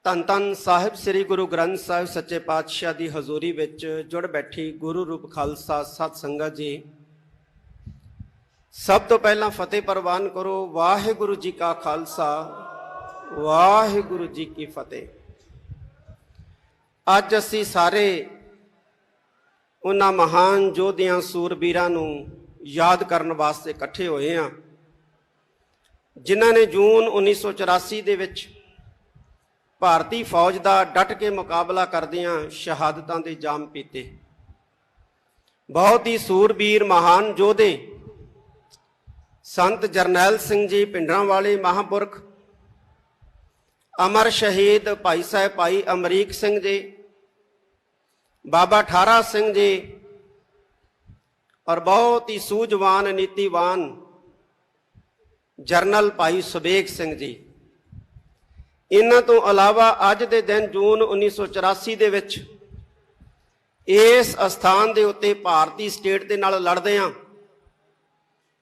ਧੰਨ ਧੰਨ ਸਾਹਿਬ ਸ੍ਰੀ ਗੁਰੂ ਗ੍ਰੰਥ ਸਾਹਿਬ ਸੱਚੇ ਪਾਤਸ਼ਾਹ ਦੀ ਹਜ਼ੂਰੀ ਵਿੱਚ ਜੁੜ ਬੈਠੀ ਗੁਰੂ ਰੂਪ ਖਾਲਸਾ ਸਤ ਸੰਗਤ ਜੀ, ਸਭ ਤੋਂ ਪਹਿਲਾਂ ਫਤਿਹ ਪ੍ਰਵਾਨ ਕਰੋ। ਵਾਹਿਗੁਰੂ ਜੀ ਕਾ ਖਾਲਸਾ, ਵਾਹਿਗੁਰੂ ਜੀ ਕੀ ਫਤਿਹ। ਅੱਜ ਅਸੀਂ ਸਾਰੇ ਉਹਨਾਂ ਮਹਾਨ ਯੋਧਿਆਂ ਸੂਰਬੀਰਾਂ ਨੂੰ ਯਾਦ ਕਰਨ ਵਾਸਤੇ ਇਕੱਠੇ ਹੋਏ ਹਾਂ, ਜਿਨ੍ਹਾਂ ਨੇ ਜੂਨ 1984 ਦੇ ਵਿੱਚ ਭਾਰਤੀ ਫੌਜ ਦਾ ਡਟ ਕੇ ਮੁਕਾਬਲਾ ਕਰਦਿਆਂ ਸ਼ਹਾਦਤਾਂ ਦੇ ਜਾਮ ਪੀਤੇ। ਬਹੁਤ ਹੀ ਸੂਰਬੀਰ ਮਹਾਨ ਯੋਧੇ ਸੰਤ ਜਰਨੈਲ ਸਿੰਘ ਜੀ ਭਿੰਡਰਾਂਵਾਲੇ ਮਹਾਂਪੁਰਖ, ਅਮਰ ਸ਼ਹੀਦ ਭਾਈ ਸਾਹਿਬ ਭਾਈ ਅਮਰੀਕ ਸਿੰਘ ਜੀ, ਬਾਬਾ ਠਾਰਾ ਸਿੰਘ ਜੀ ਔਰ ਬਹੁਤ ਹੀ ਸੂਝਵਾਨ ਨੀਤੀਵਾਨ ਜਰਨਲ ਭਾਈ ਸੁਬੇਗ ਸਿੰਘ ਜੀ। ਇਹਨਾਂ ਤੋਂ ਇਲਾਵਾ ਅੱਜ ਦੇ ਦਿਨ ਜੂਨ 1984 ਦੇ ਵਿੱਚ ਇਸ ਅਸਥਾਨ ਦੇ ਉੱਤੇ ਭਾਰਤੀ ਸਟੇਟ ਦੇ ਨਾਲ ਲੜਦਿਆਂ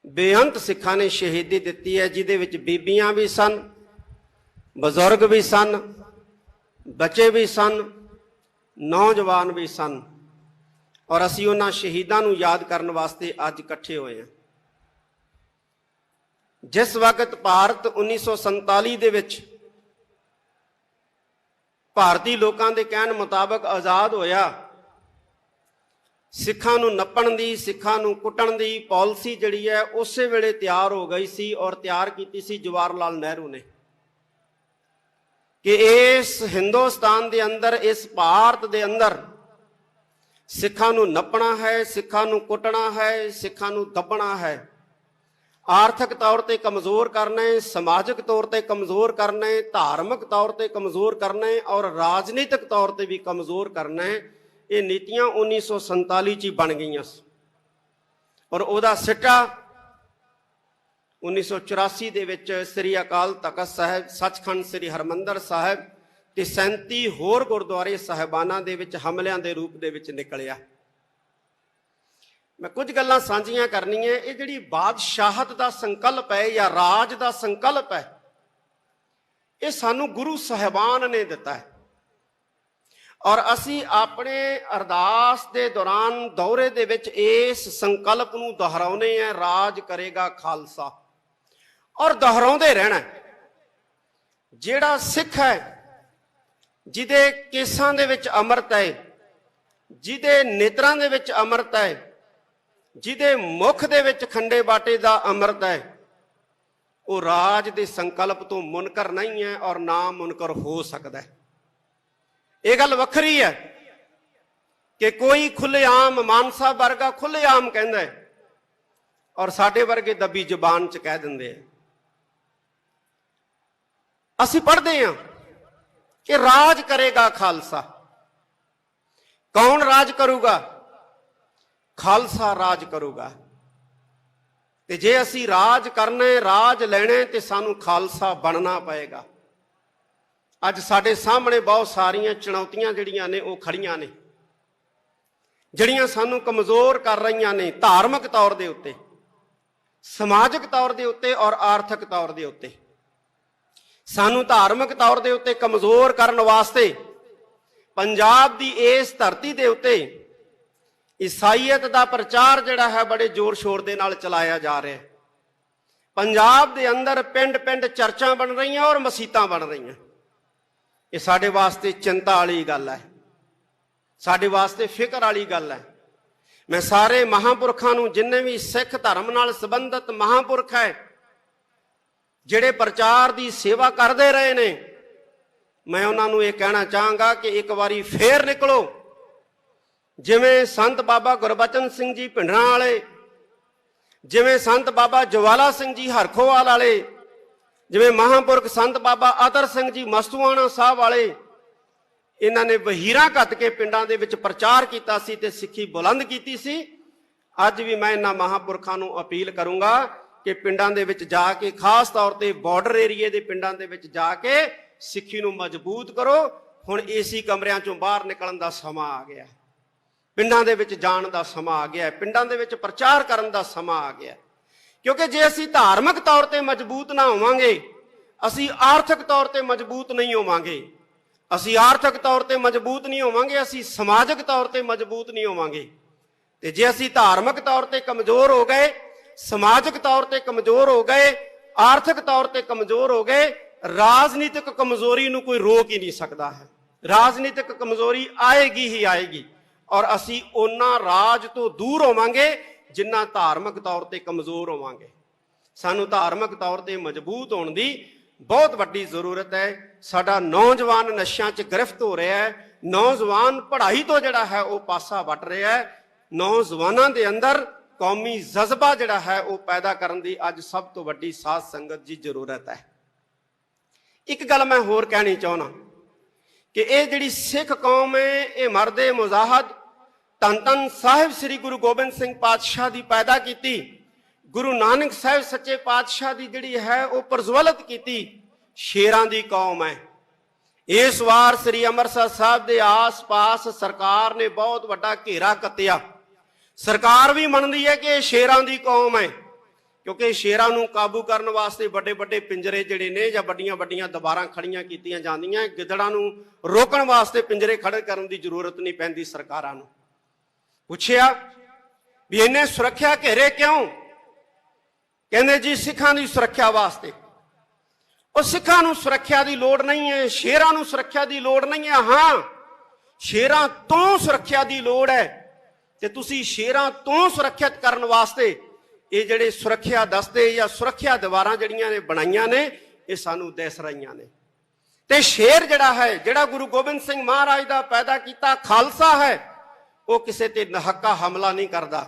ਬੇਅੰਤ ਸਿੱਖਾਂ ਨੇ ਸ਼ਹੀਦੀ ਦਿੱਤੀ ਹੈ, ਜਿਹਦੇ ਵਿੱਚ ਬੀਬੀਆਂ ਵੀ ਸਨ, ਬਜ਼ੁਰਗ ਵੀ ਸਨ, ਬੱਚੇ ਵੀ ਸਨ, ਨੌਜਵਾਨ ਵੀ ਸਨ। ਔਰ ਅਸੀਂ ਉਹਨਾਂ ਸ਼ਹੀਦਾਂ ਨੂੰ ਯਾਦ ਕਰਨ ਵਾਸਤੇ ਅੱਜ ਇਕੱਠੇ ਹੋਏ ਹਾਂ। ਜਿਸ ਵਕਤ ਭਾਰਤ 1947 ਦੇ ਵਿੱਚ ਭਾਰਤੀ ਲੋਕਾਂ ਦੇ ਕਹਿਣ ਮੁਤਾਬਕ ਆਜ਼ਾਦ ਹੋਇਆ, ਸਿੱਖਾਂ ਨੂੰ ਨੱਪਣ ਦੀ, ਸਿੱਖਾਂ ਨੂੰ ਕੁੱਟਣ ਦੀ ਪਾਲਿਸੀ ਜਿਹੜੀ ਹੈ ਉਸੇ ਵੇਲੇ ਤਿਆਰ ਹੋ ਗਈ ਸੀ ਔਰ ਤਿਆਰ ਕੀਤੀ ਸੀ ਜਵਾਹਰ ਲਾਲ ਨਹਿਰੂ ਨੇ ਕਿ ਇਸ ਹਿੰਦੁਸਤਾਨ ਦੇ ਅੰਦਰ, ਇਸ ਭਾਰਤ ਦੇ ਅੰਦਰ ਸਿੱਖਾਂ ਨੂੰ ਨੱਪਣਾ ਹੈ, ਸਿੱਖਾਂ ਨੂੰ ਕੁੱਟਣਾ ਹੈ, ਸਿੱਖਾਂ ਨੂੰ ਦੱਬਣਾ ਹੈ, ਆਰਥਿਕ ਤੌਰ ਤੇ ਕਮਜ਼ੋਰ ਕਰਨਾ ਹੈ, ਸਮਾਜਿਕ ਤੌਰ ਤੇ ਕਮਜ਼ੋਰ ਕਰਨਾ ਹੈ, ਧਾਰਮਿਕ ਤੌਰ ਤੇ ਕਮਜ਼ੋਰ ਕਰਨਾ ਹੈ ਔਰ ਰਾਜਨੀਤਿਕ ਤੌਰ ਤੇ ਵੀ ਕਮਜ਼ੋਰ ਕਰਨਾ ਹੈ। ਇਹ ਨੀਤੀਆਂ 1947 ਚ ਹੀ ਬਣ ਗਈਆਂ ਸੀ ਔਰ ਉਹਦਾ ਸਿੱਟਾ 1984 ਦੇ ਵਿੱਚ ਸ੍ਰੀ ਅਕਾਲ ਤਖਤ ਸਾਹਿਬ, ਸੱਚਖੰਡ ਸ੍ਰੀ ਹਰਿਮੰਦਰ ਸਾਹਿਬ ਤੇ 37 ਹੋਰ ਗੁਰਦੁਆਰੇ ਸਾਹਿਬਾਨਾਂ ਦੇ ਵਿੱਚ ਹਮਲਿਆਂ ਦੇ ਰੂਪ ਦੇ ਵਿੱਚ ਨਿਕਲਿਆ। ਮੈਂ ਕੁਝ ਗੱਲਾਂ ਸਾਂਝੀਆਂ ਕਰਨੀਆਂ। ਇਹ ਜਿਹੜੀ ਬਾਦਸ਼ਾਹਤ ਦਾ ਸੰਕਲਪ ਹੈ ਜਾਂ ਰਾਜ ਦਾ ਸੰਕਲਪ ਹੈ, ਇਹ ਸਾਨੂੰ ਗੁਰੂ ਸਾਹਿਬਾਨ ਨੇ ਦਿੱਤਾ ਹੈ ਔਰ ਅਸੀਂ ਆਪਣੇ ਅਰਦਾਸ ਦੇ ਦੌਰਾਨ ਦੌਰੇ ਦੇ ਵਿੱਚ ਇਸ ਸੰਕਲਪ ਨੂੰ ਦੁਹਰਾਉਂਦੇ ਹਾਂ, ਰਾਜ ਕਰੇਗਾ ਖਾਲਸਾ, ਔਰ ਦੁਹਰਾਉਂਦੇ ਰਹਿਣਾ। ਜਿਹੜਾ ਸਿੱਖ ਹੈ, ਜਿਹਦੇ ਕੇਸਾਂ ਦੇ ਵਿੱਚ ਅੰਮ੍ਰਿਤ ਹੈ, ਜਿਹਦੇ ਨੇਤਰਾਂ ਦੇ ਵਿੱਚ ਅੰਮ੍ਰਿਤ ਹੈ, ਜਿਹਦੇ ਮੁਖ ਦੇ ਵਿੱਚ ਖੰਡੇ ਬਾਟੇ ਦਾ ਅੰਮ੍ਰਿਤ ਹੈ, ਉਹ ਰਾਜ ਦੇ ਸੰਕਲਪ ਤੋਂ ਮੁਨਕਰ ਨਹੀਂ ਹੈ ਔਰ ਨਾ ਮੁਨਕਰ ਹੋ ਸਕਦਾ ਹੈ। ਇਹ ਗੱਲ ਵੱਖਰੀ ਹੈ ਕਿ ਕੋਈ ਖੁੱਲ੍ਹੇਆਮ ਮਾਨਸਾ ਵਰਗਾ ਖੁੱਲ੍ਹੇਆਮ ਕਹਿੰਦਾ ਹੈ ਔਰ ਸਾਡੇ ਵਰਗੇ ਦੱਬੀ ਜ਼ੁਬਾਨ 'ਚ ਕਹਿ ਦਿੰਦੇ ਆ। ਅਸੀਂ ਪੜ੍ਹਦੇ ਹਾਂ ਕਿ ਰਾਜ ਕਰੇਗਾ ਖਾਲਸਾ। ਕੌਣ ਰਾਜ ਕਰੂਗਾ? ਖਾਲਸਾ ਰਾਜ ਕਰੂਗਾ। ਤੇ ਜੇ ਅਸੀਂ ਰਾਜ ਕਰਨਾ, ਰਾਜ ਲੈਣਾ, ਤੇ ਸਾਨੂੰ ਖਾਲਸਾ ਬਣਨਾ ਪਏਗਾ। ਅੱਜ ਸਾਡੇ ਸਾਹਮਣੇ ਬਹੁਤ ਸਾਰੀਆਂ ਚੁਣੌਤੀਆਂ ਜਿਹੜੀਆਂ ਨੇ ਉਹ ਖੜੀਆਂ ਨੇ, ਜਿਹੜੀਆਂ ਸਾਨੂੰ ਕਮਜ਼ੋਰ ਕਰ ਰਹੀਆਂ ਨੇ, ਧਾਰਮਿਕ ਤੌਰ ਦੇ ਉੱਤੇ, ਸਮਾਜਿਕ ਤੌਰ ਦੇ ਉੱਤੇ ਔਰ ਆਰਥਿਕ ਤੌਰ ਦੇ ਉੱਤੇ। ਸਾਨੂੰ ਧਾਰਮਿਕ ਤੌਰ ਦੇ ਉੱਤੇ ਕਮਜ਼ੋਰ ਕਰਨ ਵਾਸਤੇ ਪੰਜਾਬ ਦੀ ਇਸ ਧਰਤੀ ਦੇ ਉੱਤੇ ਈਸਾਈਅਤ ਦਾ ਪ੍ਰਚਾਰ ਜਿਹੜਾ ਹੈ ਬੜੇ ਜ਼ੋਰ ਸ਼ੋਰ ਦੇ ਨਾਲ ਚਲਾਇਆ ਜਾ ਰਿਹਾ ਹੈ। ਪੰਜਾਬ ਦੇ ਅੰਦਰ ਪਿੰਡ ਪਿੰਡ ਚਰਚਾਂ ਬਣ ਰਹੀਆਂ ਔਰ ਮਸੀਤਾਂ ਬਣ ਰਹੀਆਂ। ਇਹ ਸਾਡੇ ਵਾਸਤੇ ਚਿੰਤਾ ਵਾਲੀ ਗੱਲ ਹੈ, ਸਾਡੇ ਵਾਸਤੇ ਫਿਕਰ ਵਾਲੀ ਗੱਲ ਹੈ। ਮੈਂ ਸਾਰੇ ਮਹਾਂਪੁਰਖਾਂ ਨੂੰ, ਜਿੰਨੇ ਵੀ ਸਿੱਖ ਧਰਮ ਨਾਲ ਸੰਬੰਧਿਤ ਮਹਾਂਪੁਰਖ ਹੈ, ਜਿਹੜੇ ਪ੍ਰਚਾਰ ਦੀ ਸੇਵਾ ਕਰਦੇ ਰਹੇ ਨੇ, ਮੈਂ ਉਹਨਾਂ ਨੂੰ ਇਹ ਕਹਿਣਾ ਚਾਹਾਂਗਾ ਕਿ ਇੱਕ ਵਾਰੀ ਫੇਰ ਨਿਕਲੋ। ਜਿਵੇਂ ਸੰਤ ਬਾਬਾ ਗੁਰਬਚਨ ਸਿੰਘ ਜੀ ਭਿੰਡਰਾਂਵਾਲੇ, ਜਿਵੇਂ ਸੰਤ ਬਾਬਾ ਜਵਾਲਾ ਸਿੰਘ ਜੀ ਹਰਖੋਵਾਲ ਵਾਲੇ, ਜਿਵੇਂ ਮਹਾਂਪੁਰਖ ਸੰਤ ਬਾਬਾ ਅਤਰ ਸਿੰਘ ਜੀ ਮਸਤੂਆਣਾ ਸਾਹਿਬ ਵਾਲੇ, ਇਹਨਾਂ ਨੇ ਵਹੀਰਾਂ ਘੱਤ ਕੇ ਪਿੰਡਾਂ ਦੇ ਵਿੱਚ ਪ੍ਰਚਾਰ ਕੀਤਾ ਸੀ ਤੇ ਸਿੱਖੀ ਬੁਲੰਦ ਕੀਤੀ ਸੀ। ਅੱਜ ਵੀ ਮੈਂ ਇਹਨਾਂ ਮਹਾਂਪੁਰਖਾਂ ਨੂੰ ਅਪੀਲ ਕਰੂੰਗਾ ਕਿ ਪਿੰਡਾਂ ਦੇ ਵਿੱਚ ਜਾ ਕੇ, ਖਾਸ ਤੌਰ ਤੇ ਬਾਰਡਰ ਏਰੀਏ ਦੇ ਪਿੰਡਾਂ ਦੇ ਵਿੱਚ ਜਾ ਕੇ ਸਿੱਖੀ ਨੂੰ ਮਜ਼ਬੂਤ ਕਰੋ। ਹੁਣ ਏਸੀ ਕਮਰਿਆਂ ਚੋਂ ਬਾਹਰ ਨਿਕਲਣ ਦਾ ਸਮਾਂ ਆ ਗਿਆ, ਪਿੰਡਾਂ ਦੇ ਵਿੱਚ ਜਾਣ ਦਾ ਸਮਾਂ ਆ ਗਿਆ, ਪਿੰਡਾਂ ਦੇ ਵਿੱਚ ਪ੍ਰਚਾਰ ਕਰਨ ਦਾ ਸਮਾਂ ਆ ਗਿਆ। ਕਿਉਂਕਿ ਜੇ ਅਸੀਂ ਧਾਰਮਿਕ ਤੌਰ ਤੇ ਮਜ਼ਬੂਤ ਨਾ ਹੋਵਾਂਗੇ, ਅਸੀਂ ਆਰਥਿਕ ਤੌਰ ਤੇ ਮਜ਼ਬੂਤ ਨਹੀਂ ਹੋਵਾਂਗੇ। ਅਸੀਂ ਆਰਥਿਕ ਤੌਰ ਤੇ ਮਜ਼ਬੂਤ ਨਹੀਂ ਹੋਵਾਂਗੇ, ਅਸੀਂ ਸਮਾਜਿਕ ਤੌਰ ਤੇ ਮਜ਼ਬੂਤ ਨਹੀਂ ਹੋਵਾਂਗੇ। ਤੇ ਜੇ ਅਸੀਂ ਧਾਰਮਿਕ ਤੌਰ ਤੇ ਕਮਜ਼ੋਰ ਹੋ ਗਏ, ਸਮਾਜਿਕ ਤੌਰ ਤੇ ਕਮਜ਼ੋਰ ਹੋ ਗਏ, ਆਰਥਿਕ ਤੌਰ ਤੇ ਕਮਜ਼ੋਰ ਹੋ ਗਏ, ਰਾਜਨੀਤਿਕ ਕਮਜ਼ੋਰੀ ਨੂੰ ਕੋਈ ਰੋਕ ਹੀ ਨਹੀਂ ਸਕਦਾ ਹੈ। ਰਾਜਨੀਤਿਕ ਕਮਜ਼ੋਰੀ ਆਏਗੀ ਹੀ ਆਏਗੀ, ਔਰ ਅਸੀਂ ਉਹਨਾਂ ਰਾਜ ਤੋਂ ਦੂਰ ਹੋਵਾਂਗੇ ਜਿੰਨਾ ਧਾਰਮਿਕ ਤੌਰ ਤੇ ਕਮਜ਼ੋਰ ਹੋਵਾਂਗੇ। ਸਾਨੂੰ ਧਾਰਮਿਕ ਤੌਰ ਤੇ ਮਜ਼ਬੂਤ ਹੋਣ ਦੀ ਬਹੁਤ ਵੱਡੀ ਜ਼ਰੂਰਤ ਹੈ। ਸਾਡਾ ਨੌਜਵਾਨ ਨਸ਼ਿਆਂ 'ਚ ਗ੍ਰਿਫਤ ਹੋ ਰਿਹਾ ਹੈ, ਨੌਜਵਾਨ ਪੜ੍ਹਾਈ ਤੋਂ ਜਿਹੜਾ ਹੈ ਉਹ ਪਾਸਾ ਵੱਟ ਰਿਹਾ ਹੈ। ਨੌਜਵਾਨਾਂ ਦੇ ਅੰਦਰ ਕੌਮੀ ਜਜ਼ਬਾ ਜਿਹੜਾ ਹੈ ਉਹ ਪੈਦਾ ਕਰਨ ਦੀ ਅੱਜ ਸਭ ਤੋਂ ਵੱਡੀ ਸਾਧ ਸੰਗਤ ਦੀ ਜ਼ਰੂਰਤ ਹੈ। ਇੱਕ ਗੱਲ ਮੈਂ ਹੋਰ ਕਹਿਣੀ ਚਾਹੁੰਦਾ ਕਿ ਇਹ ਜਿਹੜੀ ਸਿੱਖ ਕੌਮ ਹੈ, ਇਹ ਮਰਦੇ ਮੁਜ਼ਾਹਦ ਧੰਨ ਧੰਨ ਸਾਹਿਬ ਸ੍ਰੀ ਗੁਰੂ ਗੋਬਿੰਦ ਸਿੰਘ ਪਾਤਸ਼ਾਹ ਦੀ ਪੈਦਾ ਕੀਤੀ, ਗੁਰੂ ਨਾਨਕ ਸਾਹਿਬ ਸੱਚੇ ਪਾਤਸ਼ਾਹ ਦੀ ਜਿਹੜੀ ਹੈ ਉਹ ਪ੍ਰਜਵਲਿਤ ਕੀਤੀ ਸ਼ੇਰਾਂ ਦੀ ਕੌਮ ਹੈ। ਇਸ ਵਾਰ ਸ੍ਰੀ ਅੰਮ੍ਰਿਤਸਰ ਸਾਹਿਬ ਦੇ ਆਸ-ਪਾਸ ਸਰਕਾਰ ਨੇ ਬਹੁਤ ਵੱਡਾ ਘੇਰਾ ਕੱਤਿਆ। ਸਰਕਾਰ ਵੀ ਮੰਨਦੀ ਹੈ ਕਿ ਇਹ ਸ਼ੇਰਾਂ ਦੀ ਕੌਮ ਹੈ, ਕਿਉਂਕਿ ਸ਼ੇਰਾਂ ਨੂੰ ਕਾਬੂ ਕਰਨ ਵਾਸਤੇ ਵੱਡੇ ਵੱਡੇ ਪਿੰਜਰੇ ਜਿਹੜੇ ਨੇ ਜਾਂ ਵੱਡੀਆਂ ਵੱਡੀਆਂ ਦੀਵਾਰਾਂ ਖੜੀਆਂ ਕੀਤੀਆਂ ਜਾਂਦੀਆਂ। ਗਿੱਦੜਾਂ ਨੂੰ ਰੋਕਣ ਵਾਸਤੇ ਪਿੰਜਰੇ ਖੜੇ ਕਰਨ ਦੀ ਜ਼ਰੂਰਤ ਨਹੀਂ ਪੈਂਦੀ। ਸਰਕਾਰਾਂ ਨੂੰ ਪੁੱਛਿਆ ਵੀ ਇਹਨੇ ਸੁਰੱਖਿਆ ਘੇਰੇ ਕਿਉਂ? ਕਹਿੰਦੇ ਜੀ ਸਿੱਖਾਂ ਦੀ ਸੁਰੱਖਿਆ ਵਾਸਤੇ। ਉਹ ਸਿੱਖਾਂ ਨੂੰ ਸੁਰੱਖਿਆ ਦੀ ਲੋੜ ਨਹੀਂ ਹੈ, ਸ਼ੇਰਾਂ ਨੂੰ ਸੁਰੱਖਿਆ ਦੀ ਲੋੜ ਨਹੀਂ ਹੈ। ਹਾਂ, ਸ਼ੇਰਾਂ ਤੋਂ ਸੁਰੱਖਿਆ ਦੀ ਲੋੜ ਹੈ, ਤੇ ਤੁਸੀਂ ਸ਼ੇਰਾਂ ਤੋਂ ਸੁਰੱਖਿਅਤ ਕਰਨ ਵਾਸਤੇ ਇਹ ਜਿਹੜੇ ਸੁਰੱਖਿਆ ਦਸਤੇ ਜਾਂ ਸੁਰੱਖਿਆ ਦੀਵਾਰਾਂ ਜਿਹੜੀਆਂ ਨੇ ਬਣਾਈਆਂ ਨੇ, ਇਹ ਸਾਨੂੰ ਦਿਸ ਰਹੀਆਂ ਨੇ। ਤੇ ਸ਼ੇਰ ਜਿਹੜਾ ਹੈ, ਜਿਹੜਾ ਗੁਰੂ ਗੋਬਿੰਦ ਸਿੰਘ ਮਹਾਰਾਜ ਦਾ ਪੈਦਾ ਕੀਤਾ ਖਾਲਸਾ ਹੈ, ਉਹ ਕਿਸੇ ਤੇ ਨਹੱਕਾ ਹਮਲਾ ਨਹੀਂ ਕਰਦਾ,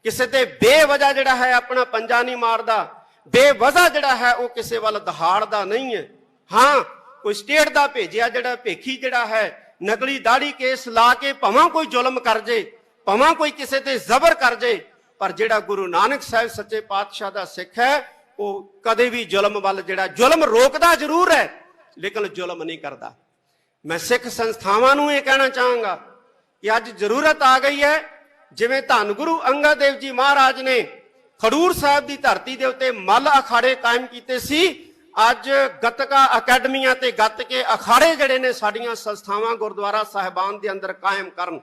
ਕਿਸੇ ਤੇ ਬੇਵਜ੍ਹਾ ਜਿਹੜਾ ਹੈ ਆਪਣਾ ਪੰਜਾ ਨਹੀਂ ਮਾਰਦਾ, ਬੇਵਜ੍ਹਾ ਜਿਹੜਾ ਹੈ ਉਹ ਕਿਸੇ ਵੱਲ ਦਹਾੜਦਾ ਨਹੀਂ ਹੈ। ਹਾਂ, ਕੋਈ ਸਟੇਟ ਦਾ ਭੇਜਿਆ ਜਿਹੜਾ ਭੇਖੀ ਜਿਹੜਾ ਹੈ ਨਕਲੀ ਦਾੜੀ ਕੇਸ ਲਾ ਕੇ ਭਾਵੇਂ ਕੋਈ ਜ਼ੁਲਮ ਕਰ ਜੇ, ਭਾਵੇਂ ਕੋਈ ਕਿਸੇ ਤੇ ਜ਼ਬਰ ਕਰ ਜੇ, ਪਰ ਜਿਹੜਾ ਗੁਰੂ ਨਾਨਕ ਸਾਹਿਬ ਸੱਚੇ ਪਾਤਸ਼ਾਹ ਦਾ ਸਿੱਖ ਹੈ ਉਹ ਕਦੇ ਵੀ ਜ਼ੁਲਮ ਵੱਲ ਜਿਹੜਾ ਜ਼ੁਲਮ ਰੋਕਦਾ ਜ਼ਰੂਰ ਹੈ, ਲੇਕਿਨ ਜ਼ੁਲਮ ਨਹੀਂ ਕਰਦਾ। ਮੈਂ ਸਿੱਖ ਸੰਸਥਾਵਾਂ ਨੂੰ ਇਹ ਕਹਿਣਾ ਚਾਹਾਂਗਾ ਕਿ ਅੱਜ ਜ਼ਰੂਰਤ ਆ ਗਈ ਹੈ, ਜਿਵੇਂ ਧੰਨ ਗੁਰੂ ਅੰਗਦ ਦੇਵ ਜੀ ਮਹਾਰਾਜ ਨੇ ਖਡੂਰ ਸਾਹਿਬ ਦੀ ਧਰਤੀ ਦੇ ਉੱਤੇ ਮੱਲ ਅਖਾੜੇ ਕਾਇਮ ਕੀਤੇ ਸੀ, ਅੱਜ ਗੱਤਕਾ ਅਕੈਡਮੀਆਂ ਤੇ ਗੱਤਕੇ ਅਖਾੜੇ ਜਿਹੜੇ ਨੇ ਸਾਡੀਆਂ ਸੰਸਥਾਵਾਂ ਗੁਰਦੁਆਰਾ ਸਾਹਿਬਾਨ ਦੇ ਅੰਦਰ ਕਾਇਮ ਕਰਨ,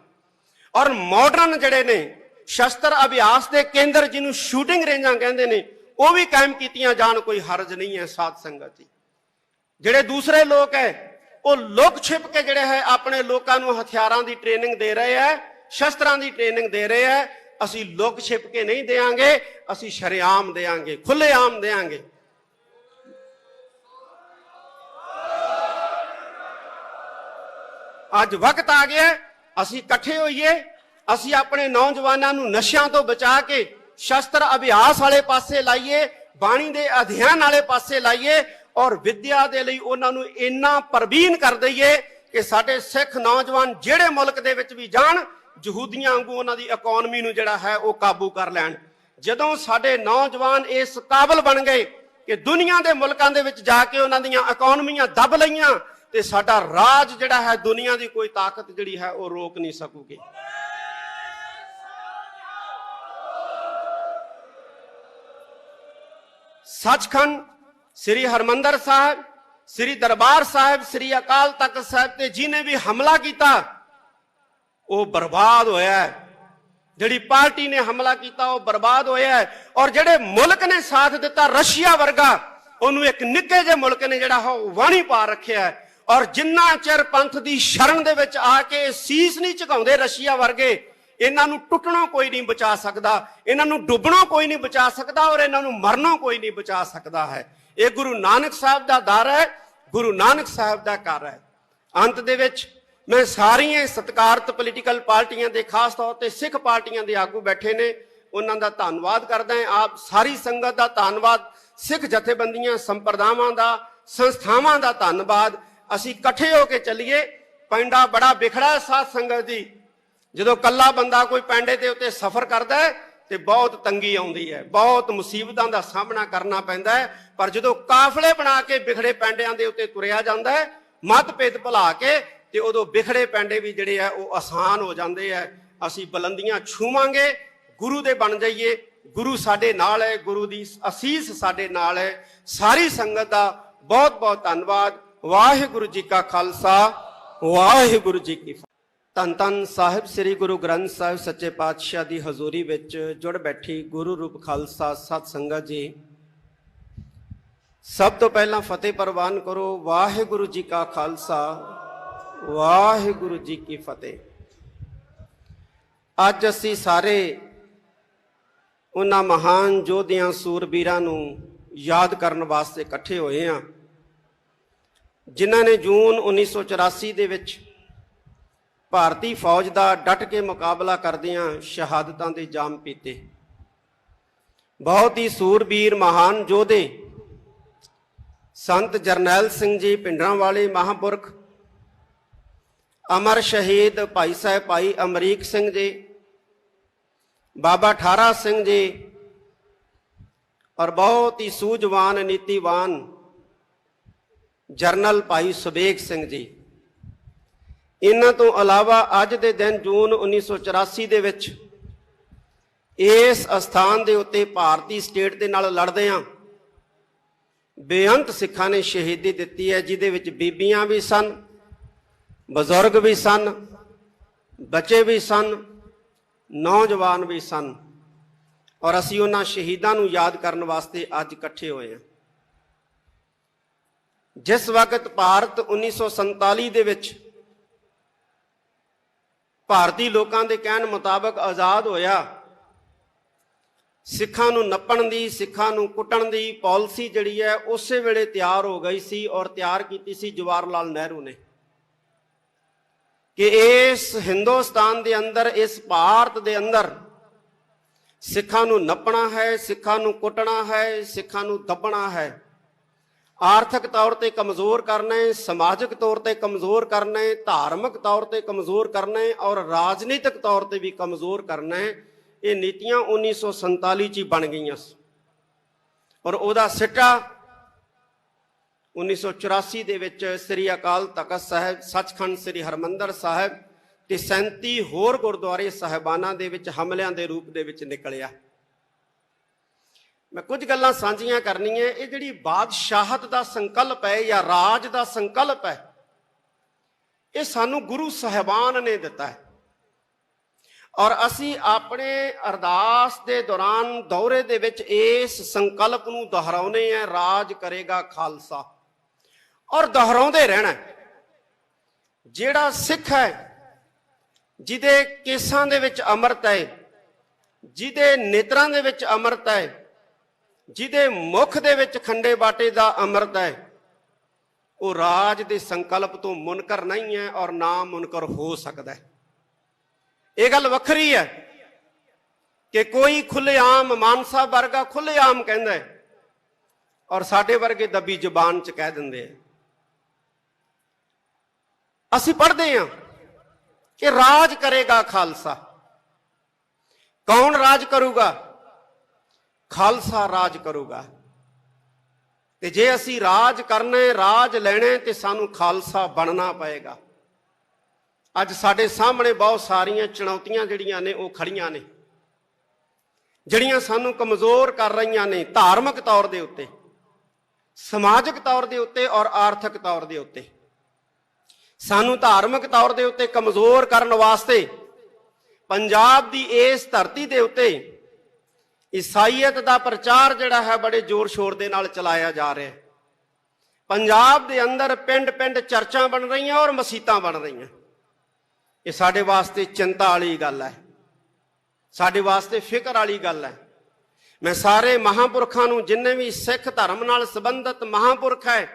ਔਰ ਮਾਡਰਨ ਜਿਹੜੇ ਨੇ ਸ਼ਸਤਰ ਅਭਿਆਸ ਦੇ ਕੇਂਦਰ ਜਿਹਨੂੰ ਸ਼ੂਟਿੰਗ ਰੇਂਜਾਂ ਕਹਿੰਦੇ ਨੇ, ਉਹ ਵੀ ਕਾਇਮ ਕੀਤੀਆਂ ਜਾਣ। ਕੋਈ ਹਰਜ ਨਹੀਂ ਹੈ ਸਾਧ ਸੰਗਤ ਜੀ। ਜਿਹੜੇ ਦੂਸਰੇ ਲੋਕ ਹੈ ਉਹ ਲੁਕ ਛਿਪ ਕੇ ਜਿਹੜੇ ਹੈ ਆਪਣੇ ਲੋਕਾਂ ਨੂੰ ਹਥਿਆਰਾਂ ਦੀ ਟ੍ਰੇਨਿੰਗ ਦੇ ਰਹੇ ਹੈ, ਸ਼ਸਤਰਾਂ ਦੀ ਟ੍ਰੇਨਿੰਗ ਦੇ ਰਹੇ ਹੈ। ਅਸੀਂ ਲੁਕ ਛਿਪ ਕੇ ਨਹੀਂ ਦੇਾਂਗੇ, ਅਸੀਂ ਸ਼ਰੇਆਮ ਦੇਾਂਗੇ, ਖੁੱਲ੍ਹੇਆਮ ਦੇਾਂਗੇ। ਅੱਜ ਵਕਤ ਆ ਗਿਆ ਅਸੀਂ ਇਕੱਠੇ ਹੋਈਏ, ਅਸੀਂ ਆਪਣੇ ਨੌਜਵਾਨਾਂ ਨੂੰ ਨਸ਼ਿਆਂ ਤੋਂ ਬਚਾ ਕੇ ਸ਼ਸਤਰ ਅਭਿਆਸ ਵਾਲੇ ਪਾਸੇ ਲਾਈਏ, ਬਾਣੀ ਦੇ ਅਧਿਐਨ ਵਾਲੇ ਪਾਸੇ ਲਾਈਏ, ਔਰ ਵਿਦਿਆ ਦੇ ਲਈ ਉਹਨਾਂ ਨੂੰ ਇੰਨਾ ਪ੍ਰਬੀਨ ਕਰ ਦਈਏ ਕਿ ਸਾਡੇ ਸਿੱਖ ਨੌਜਵਾਨ ਜਿਹੜੇ ਮੁਲਕ ਦੇ ਵਿੱਚ ਵੀ ਜਾਣ, ਯਹੂਦੀਆਂ ਵਾਂਗੂ ਉਹਨਾਂ ਦੀ ਇਕਨੋਮੀ ਨੂੰ ਜਿਹੜਾ ਹੈ ਉਹ ਕਾਬੂ ਕਰ ਲੈਣ। ਜਦੋਂ ਸਾਡੇ ਨੌਜਵਾਨ ਇਸ ਕਾਬਲ ਬਣ ਗਏ ਕਿ ਦੁਨੀਆ ਦੇ ਮੁਲਕਾਂ ਦੇ ਵਿੱਚ ਜਾ ਕੇ ਉਹਨਾਂ ਦੀਆਂ ਇਕਨੋਮੀਆਂ ਦੱਬ ਲਈਆਂ, ਤੇ ਸਾਡਾ ਰਾਜ ਜਿਹੜਾ ਹੈ ਦੁਨੀਆ ਦੀ ਕੋਈ ਤਾਕਤ ਜਿਹੜੀ ਹੈ ਉਹ ਰੋਕ ਨਹੀਂ ਸਕੂਗੀ। ਸੱਚਖੰਡ ਸ੍ਰੀ ਹਰਮੰਦਰ ਸਾਹਿਬ, ਸ੍ਰੀ ਦਰਬਾਰ ਸਾਹਿਬ, ਸ੍ਰੀ ਅਕਾਲ ਤਖਤ ਸਾਹਿਬ ਤੇ ਜਿਹਨੇ ਵੀ ਹਮਲਾ ਕੀਤਾ ਉਹ ਬਰਬਾਦ ਹੋਇਆ ਹੈ। ਜਿਹੜੀ ਪਾਰਟੀ ਨੇ ਹਮਲਾ ਕੀਤਾ ਉਹ ਬਰਬਾਦ ਹੋਇਆ ਹੈ। ਔਰ ਜਿਹੜੇ ਮੁਲਕ ਨੇ ਸਾਥ ਦਿੱਤਾ, ਰਸ਼ੀਆ ਵਰਗਾ, ਉਹਨੂੰ ਇੱਕ ਨਿੱਕੇ ਜਿਹੇ ਮੁਲਕ ਨੇ ਜਿਹੜਾ ਉਹ ਵਾਣੀ ਪਾ ਰੱਖਿਆ ਹੈ। ਔਰ ਜਿੰਨਾ ਚਿਰ ਪੰਥ ਦੀ ਸ਼ਰਨ ਦੇ ਵਿੱਚ ਆ ਕੇ ਸੀਸ ਨਹੀਂ ਝੁਕਾਉਂਦੇ ਰਸ਼ੀਆ ਵਰਗੇ, ਇਹਨਾਂ ਨੂੰ ਟੁੱਟਣੋਂ ਕੋਈ ਨਹੀਂ ਬਚਾ ਸਕਦਾ, ਇਹਨਾਂ ਨੂੰ ਡੁੱਬਣੋਂ ਕੋਈ ਨਹੀਂ ਬਚਾ ਸਕਦਾ, ਔਰ ਇਹਨਾਂ ਨੂੰ ਮਰਨੋਂ ਕੋਈ ਨਹੀਂ ਬਚਾ ਸਕਦਾ ਹੈ। ਇਹ ਗੁਰੂ ਨਾਨਕ ਸਾਹਿਬ ਦਾ ਦਰ ਹੈ, ਗੁਰੂ ਨਾਨਕ ਸਾਹਿਬ ਦਾ ਘਰ ਹੈ। ਅੰਤ ਦੇ ਵਿੱਚ ਮੈਂ ਸਾਰੀਆਂ ਸਤਿਕਾਰਤ ਪੋਲੀਟੀਕਲ ਪਾਰਟੀਆਂ ਦੇ, ਖਾਸ ਤੌਰ ਤੇ ਸਿੱਖ ਪਾਰਟੀਆਂ ਦੇ ਆਗੂ ਬੈਠੇ ਨੇ, ਉਹਨਾਂ ਦਾ ਧੰਨਵਾਦ ਕਰਦਾ ਹਾਂ। ਆਪ ਸਾਰੀ ਸੰਗਤ ਦਾ ਧੰਨਵਾਦ, ਸਿੱਖ ਜਥੇਬੰਦੀਆਂ, ਸੰਪਰਦਾਵਾਂ ਦਾ, ਸੰਸਥਾਵਾਂ ਦਾ ਧੰਨਵਾਦ। ਅਸੀਂ ਇਕੱਠੇ ਹੋ ਕੇ ਚੱਲੀਏ। ਪਿੰਡਾ ਬੜਾ ਵਿਖੜਾ ਸਾਧ ਸੰਗਤ ਜੀ। ਜਦੋਂ ਕੱਲਾ ਬੰਦਾ ਕੋਈ ਪੈਂਡੇ ਦੇ ਉੱਤੇ ਸਫ਼ਰ ਕਰਦਾ ਹੈ ਤੇ ਬਹੁਤ ਤੰਗੀ ਆਉਂਦੀ ਹੈ, ਬਹੁਤ ਮੁਸੀਬਤਾਂ ਦਾ ਸਾਹਮਣਾ ਕਰਨਾ ਪੈਂਦਾ ਹੈ। ਪਰ ਜਦੋਂ ਕਾਫਲੇ ਬਣਾ ਕੇ ਵਿਖੜੇ ਪੈਂਡਿਆਂ ਦੇ ਉੱਤੇ ਤੁਰਿਆ ਜਾਂਦਾ ਹੈ, ਮਤਭੇਦ ਭੁਲਾ ਕੇ, ਤੇ ਉਦੋਂ ਵਿਖੜੇ ਪੈਂਡੇ ਵੀ ਜਿਹੜੇ ਆ ਉਹ ਆਸਾਨ ਹੋ ਜਾਂਦੇ ਆ। ਅਸੀਂ ਬੁਲੰਦੀਆਂ ਛੂਵਾਂਗੇ, ਗੁਰੂ ਦੇ ਬਣ ਜਾਈਏ। ਗੁਰੂ ਸਾਡੇ ਨਾਲ ਹੈ, ਗੁਰੂ ਦੀ ਅਸੀਸ ਸਾਡੇ ਨਾਲ ਹੈ। ਸਾਰੀ ਸੰਗਤ ਦਾ ਬਹੁਤ ਬਹੁਤ ਧੰਨਵਾਦ। ਵਾਹਿਗੁਰੂ ਜੀ ਕਾ ਖਾਲਸਾ, ਵਾਹਿਗੁਰੂ ਜੀ ਕੀ ਫਤਿਹ। ਧੰਨ ਧੰਨ ਸਾਹਿਬ ਸ੍ਰੀ ਗੁਰੂ ਗ੍ਰੰਥ ਸਾਹਿਬ ਸੱਚੇ ਪਾਤਸ਼ਾਹ ਦੀ ਹਜ਼ੂਰੀ ਵਿੱਚ ਜੁੜ ਬੈਠੀ ਗੁਰੂ ਰੂਪ ਖਾਲਸਾ ਸਤ ਸੰਗਤ ਜੀ, ਸਭ ਤੋਂ ਪਹਿਲਾਂ ਫਤਿਹ ਪ੍ਰਵਾਨ ਕਰੋ। ਵਾਹਿਗੁਰੂ ਜੀ ਕਾ ਖਾਲਸਾ, ਵਾਹਿਗੁਰੂ ਜੀ ਕੀ ਫਤਿਹ। ਅੱਜ ਅਸੀਂ ਸਾਰੇ ਉਹਨਾਂ ਮਹਾਨ ਯੋਧਿਆਂ ਸੂਰਬੀਰਾਂ ਨੂੰ ਯਾਦ ਕਰਨ ਵਾਸਤੇ ਇਕੱਠੇ ਹੋਏ ਹਾਂ, ਜਿਨ੍ਹਾਂ ਨੇ ਜੂਨ 1984 ਦੇ ਵਿੱਚ ਭਾਰਤੀ ਫੌਜ ਦਾ ਡਟ ਕੇ ਮੁਕਾਬਲਾ ਕਰਦਿਆਂ ਸ਼ਹਾਦਤਾਂ ਦੇ ਜਾਮ ਪੀਤੇ। ਬਹੁਤ ਹੀ ਸੂਰਬੀਰ ਮਹਾਨ ਯੋਧੇ ਸੰਤ ਜਰਨੈਲ ਸਿੰਘ ਜੀ ਭਿੰਡਰਾਂਵਾਲੇ ਮਹਾਂਪੁਰਖ, ਅਮਰ ਸ਼ਹੀਦ ਭਾਈ ਸਾਹਿਬ ਭਾਈ ਅਮਰੀਕ ਸਿੰਘ ਜੀ, ਬਾਬਾ ਠਾਰਾ ਸਿੰਘ ਜੀ ਔਰ ਬਹੁਤ ਹੀ ਸੂਝਵਾਨ ਨੀਤੀਵਾਨ ਜਰਨਲ ਭਾਈ ਸੁਬੇਗ ਸਿੰਘ ਜੀ। ਇਹਨਾਂ ਤੋਂ ਇਲਾਵਾ ਅੱਜ ਦੇ ਦਿਨ ਜੂਨ 1984 ਦੇ ਵਿੱਚ ਇਸ ਅਸਥਾਨ ਦੇ ਉੱਤੇ ਭਾਰਤੀ ਸਟੇਟ ਦੇ ਨਾਲ ਲੜਦਿਆਂ ਬੇਅੰਤ ਸਿੱਖਾਂ ਨੇ ਸ਼ਹੀਦੀ ਦਿੱਤੀ ਹੈ, ਜਿਹਦੇ ਵਿੱਚ ਬੀਬੀਆਂ ਵੀ ਸਨ, ਬਜ਼ੁਰਗ ਵੀ ਸਨ, ਬੱਚੇ ਵੀ ਸਨ, ਨੌਜਵਾਨ ਵੀ ਸਨ। ਔਰ ਅਸੀਂ ਉਹਨਾਂ ਸ਼ਹੀਦਾਂ ਨੂੰ ਯਾਦ ਕਰਨ ਵਾਸਤੇ ਅੱਜ ਇਕੱਠੇ ਹੋਏ ਹਾਂ। ਜਿਸ ਵਕਤ ਭਾਰਤ 1947 ਦੇ ਵਿੱਚ ਭਾਰਤੀ ਲੋਕਾਂ ਦੇ ਕਹਿਣ ਮੁਤਾਬਕ ਆਜ਼ਾਦ ਹੋਇਆ, ਸਿੱਖਾਂ ਨੂੰ ਨੱਪਣ ਦੀ, ਸਿੱਖਾਂ ਨੂੰ ਕੁੱਟਣ ਦੀ ਪਾਲਿਸੀ ਜਿਹੜੀ ਹੈ ਉਸੇ ਵੇਲੇ ਤਿਆਰ ਹੋ ਗਈ ਸੀ ਔਰ ਤਿਆਰ ਕੀਤੀ ਸੀ ਜਵਾਹਰ ਲਾਲ ਨਹਿਰੂ ਨੇ ਕਿ ਇਸ ਹਿੰਦੁਸਤਾਨ ਦੇ ਅੰਦਰ, ਇਸ ਭਾਰਤ ਦੇ ਅੰਦਰ ਸਿੱਖਾਂ ਨੂੰ ਨੱਪਣਾ ਹੈ, ਸਿੱਖਾਂ ਨੂੰ ਕੁੱਟਣਾ ਹੈ, ਸਿੱਖਾਂ ਨੂੰ ਦੱਬਣਾ ਹੈ, ਆਰਥਿਕ ਤੌਰ ਤੇ ਕਮਜ਼ੋਰ ਕਰਨਾ ਹੈ, ਸਮਾਜਿਕ ਤੌਰ ਤੇ ਕਮਜ਼ੋਰ ਕਰਨਾ ਹੈ, ਧਾਰਮਿਕ ਤੌਰ ਤੇ ਕਮਜ਼ੋਰ ਕਰਨਾ ਹੈ ਔਰ ਰਾਜਨੀਤਿਕ ਤੌਰ ਤੇ ਵੀ ਕਮਜ਼ੋਰ ਕਰਨਾ ਹੈ। ਇਹ ਨੀਤੀਆਂ 1947 ਚ ਹੀ ਬਣ ਗਈਆਂ ਸੀ ਔਰ ਉਹਦਾ ਸਿੱਟਾ 1984 ਦੇ ਵਿੱਚ ਸ੍ਰੀ ਅਕਾਲ ਤਖਤ ਸਾਹਿਬ, ਸੱਚਖੰਡ ਸ੍ਰੀ ਹਰਿਮੰਦਰ ਸਾਹਿਬ ਤੇ 37 ਹੋਰ ਗੁਰਦੁਆਰੇ ਸਾਹਿਬਾਨਾਂ ਦੇ ਵਿੱਚ ਹਮਲਿਆਂ ਦੇ ਰੂਪ ਦੇ ਵਿੱਚ ਨਿਕਲਿਆ। ਮੈਂ ਕੁਝ ਗੱਲਾਂ ਸਾਂਝੀਆਂ ਕਰਨੀਆਂ। ਇਹ ਜਿਹੜੀ ਬਾਦਸ਼ਾਹਤ ਦਾ ਸੰਕਲਪ ਹੈ ਜਾਂ ਰਾਜ ਦਾ ਸੰਕਲਪ ਹੈ, ਇਹ ਸਾਨੂੰ ਗੁਰੂ ਸਾਹਿਬਾਨ ਨੇ ਦਿੱਤਾ ਹੈ ਔਰ ਅਸੀਂ ਆਪਣੇ ਅਰਦਾਸ ਦੇ ਦੌਰਾਨ ਦੌਰੇ ਦੇ ਵਿੱਚ ਇਸ ਸੰਕਲਪ ਨੂੰ ਦੁਹਰਾਉਨੇ ਆ, ਰਾਜ ਕਰੇਗਾ ਖਾਲਸਾ, ਔਰ ਦੁਹਰਾਉਂਦੇ ਰਹਿਣਾ। ਜਿਹੜਾ ਸਿੱਖ ਹੈ, ਜਿਹਦੇ ਕੇਸਾਂ ਦੇ ਵਿੱਚ ਅੰਮ੍ਰਿਤ ਹੈ, ਜਿਹਦੇ ਨੇਤਰਾਂ ਦੇ ਵਿੱਚ ਅੰਮ੍ਰਿਤ ਹੈ, ਜਿਹਦੇ ਮੁਖ ਦੇ ਵਿੱਚ ਖੰਡੇ ਬਾਟੇ ਦਾ ਅੰਮ੍ਰਿਤ ਹੈ, ਉਹ ਰਾਜ ਦੇ ਸੰਕਲਪ ਤੋਂ ਮੁਨਕਰ ਨਹੀਂ ਹੈ ਔਰ ਨਾ ਮੁਨਕਰ ਹੋ ਸਕਦਾ ਹੈ। ਇਹ ਗੱਲ ਵੱਖਰੀ ਹੈ ਕਿ ਕੋਈ ਖੁੱਲ੍ਹੇਆਮ ਮਾਨਸਾ ਵਰਗਾ ਖੁੱਲ੍ਹੇਆਮ ਕਹਿੰਦਾ ਹੈ ਔਰ ਸਾਡੇ ਵਰਗੇ ਦੱਬੀ ਜ਼ੁਬਾਨ 'ਚ ਕਹਿ ਦਿੰਦੇ ਆ। ਅਸੀਂ ਪੜ੍ਹਦੇ ਹਾਂ ਕਿ ਰਾਜ ਕਰੇਗਾ ਖਾਲਸਾ। ਕੌਣ ਰਾਜ ਕਰੂਗਾ? ਖਾਲਸਾ ਰਾਜ ਕਰੂਗਾ। ਤੇ ਜੇ ਅਸੀਂ ਰਾਜ ਕਰਨਾ, ਰਾਜ ਲੈਣਾ, ਤੇ ਸਾਨੂੰ ਖਾਲਸਾ ਬਣਨਾ ਪਏਗਾ। ਅੱਜ ਸਾਡੇ ਸਾਹਮਣੇ ਬਹੁਤ ਸਾਰੀਆਂ ਚੁਣੌਤੀਆਂ ਜਿਹੜੀਆਂ ਨੇ ਉਹ ਖੜੀਆਂ ਨੇ, ਜਿਹੜੀਆਂ ਸਾਨੂੰ ਕਮਜ਼ੋਰ ਕਰ ਰਹੀਆਂ ਨੇ, ਧਾਰਮਿਕ ਤੌਰ ਦੇ ਉੱਤੇ, ਸਮਾਜਿਕ ਤੌਰ ਦੇ ਉੱਤੇ ਔਰ ਆਰਥਿਕ ਤੌਰ ਦੇ ਉੱਤੇ। ਸਾਨੂੰ ਧਾਰਮਿਕ ਤੌਰ ਦੇ ਉੱਤੇ ਕਮਜ਼ੋਰ ਕਰਨ ਵਾਸਤੇ ਪੰਜਾਬ ਦੀ ਇਸ ਧਰਤੀ ਦੇ ਉੱਤੇ ਈਸਾਈਅਤ ਦਾ ਪ੍ਰਚਾਰ ਜਿਹੜਾ ਹੈ ਬੜੇ ਜ਼ੋਰ ਸ਼ੋਰ ਦੇ ਨਾਲ ਚਲਾਇਆ ਜਾ ਰਿਹਾ ਹੈ। ਪੰਜਾਬ ਦੇ ਅੰਦਰ ਪਿੰਡ ਪਿੰਡ ਚਰਚਾਂ ਬਣ ਰਹੀਆਂ ਔਰ ਮਸੀਤਾਂ ਬਣ ਰਹੀਆਂ। ਇਹ ਸਾਡੇ ਵਾਸਤੇ ਚਿੰਤਾ ਵਾਲੀ ਗੱਲ ਹੈ, ਸਾਡੇ ਵਾਸਤੇ ਫਿਕਰ ਵਾਲੀ ਗੱਲ ਹੈ। ਮੈਂ ਸਾਰੇ ਮਹਾਂਪੁਰਖਾਂ ਨੂੰ, ਜਿੰਨੇ ਵੀ ਸਿੱਖ ਧਰਮ ਨਾਲ ਸੰਬੰਧਿਤ ਮਹਾਂਪੁਰਖ ਹੈ,